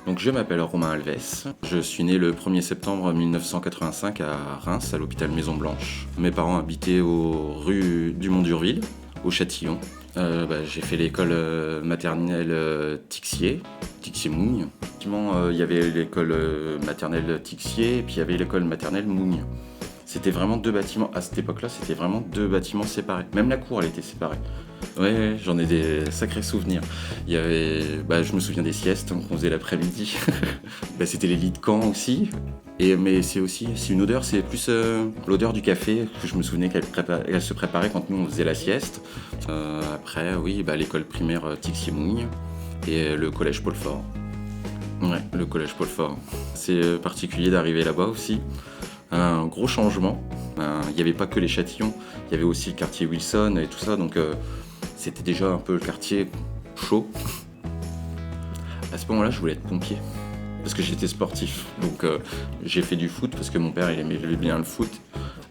Donc je m'appelle Romain Alves, je suis né le 1er septembre 1985 à Reims, à l'hôpital Maison Blanche. Mes parents habitaient aux rues du Mont-d'Urville, au Châtillon. J'ai fait l'école maternelle Tixier-Mougne. Effectivement, il y avait l'école maternelle Tixier et puis il y avait l'école maternelle Mougne. C'était vraiment deux bâtiments, à cette époque-là, c'était vraiment deux bâtiments séparés. Même la cour, elle était séparée. Ouais, j'en ai des sacrés souvenirs. Il y avait, je me souviens des siestes qu'on faisait l'après-midi. C'était les lits de camp aussi. Mais c'est une odeur, c'est plus l'odeur du café que je me souvenais qu'elle se préparait quand nous on faisait la sieste. Après, oui, l'école primaire Tixier-Mougne et le collège Paul Fort. Ouais, le collège Paul Fort. C'est particulier d'arriver là-bas aussi. Un gros changement. Il n'y avait pas que les Châtillons, il y avait aussi le quartier Wilson et tout ça, donc c'était déjà un peu le quartier chaud. À ce moment-là, je voulais être pompier, parce que j'étais sportif. Donc j'ai fait du foot, parce que mon père il aimait bien le foot.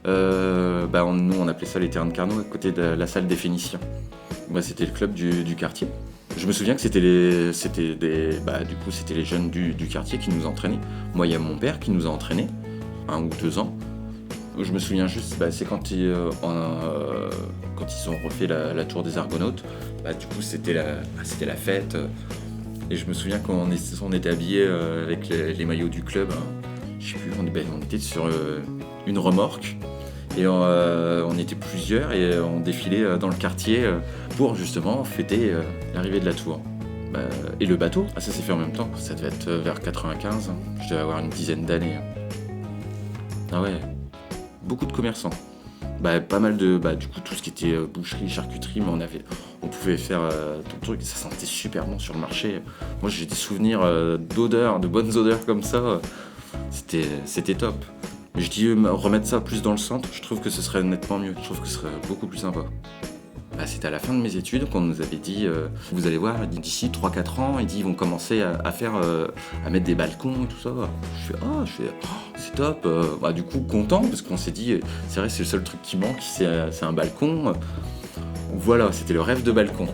Nous, on appelait ça les terrains de Carnot, à côté de la salle des Phéniciens. C'était le club du quartier. Je me souviens que c'était les jeunes du quartier qui nous entraînaient. Moi, il y a mon père qui nous a entraînés, 1 ou 2 ans. Je me souviens juste, c'est quand ils ont refait la tour des Argonautes. C'était la fête. Et je me souviens quand on était habillés avec les maillots du club. Je sais plus, on était sur une remorque. Et on était plusieurs et on défilait dans le quartier pour justement fêter l'arrivée de la tour. Et le bateau, ça s'est fait en même temps. Ça devait être vers 95. Je devais avoir une dizaine d'années. Ah ouais, beaucoup de commerçants. Pas mal de... du coup, tout ce qui était boucherie, charcuterie, mais on pouvait faire tout le truc. Ça sentait super bon sur le marché. Moi, j'ai des souvenirs d'odeurs, de bonnes odeurs comme ça. C'était top. Mais je dis remettre ça plus dans le centre, je trouve que ce serait nettement mieux. Je trouve que ce serait beaucoup plus sympa. C'était à la fin de mes études qu'on nous avait dit vous allez voir, d'ici 3-4 ans, ils vont commencer à mettre des balcons et tout ça. Je fais c'est top. Du coup, content, parce qu'on s'est dit c'est vrai, c'est le seul truc qui manque, c'est un balcon. Voilà, c'était le rêve de balcon.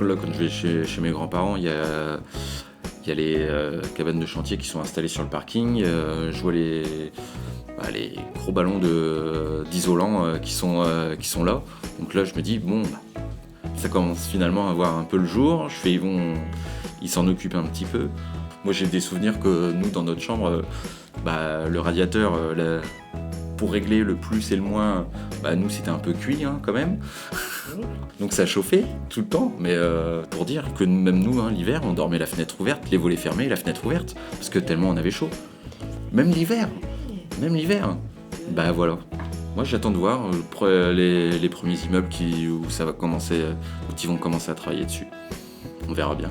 Là, quand je vais chez mes grands-parents, il y a les cabanes de chantier qui sont installées sur le parking. Je vois les gros ballons d'isolant qui sont là. Donc là, je me dis, ça commence finalement à voir un peu le jour. Ils s'en occupent un petit peu. Moi, j'ai des souvenirs que nous, dans notre chambre, le radiateur, pour régler le plus et le moins, nous, c'était un peu cuit quand même. Donc ça chauffait tout le temps. Mais pour dire que même nous, l'hiver, on dormait la fenêtre ouverte, les volets fermés, la fenêtre ouverte, parce que tellement on avait chaud. Même l'hiver. Voilà. Moi, j'attends de voir les premiers immeubles où ils vont commencer à travailler dessus. On verra bien.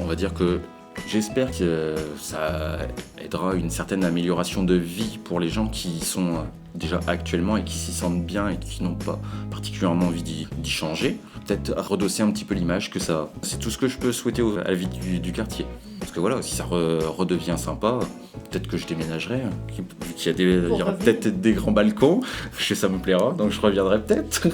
On va dire que j'espère que ça aidera une certaine amélioration de vie pour les gens qui sont déjà actuellement et qui s'y sentent bien et qui n'ont pas particulièrement envie d'y changer. Peut-être redosser un petit peu l'image que ça a. C'est tout ce que je peux souhaiter à la vie du quartier. Parce que voilà, si ça redevient sympa, peut-être que je déménagerai. Il y aura peut-être des grands balcons, ça me plaira, donc je reviendrai peut-être.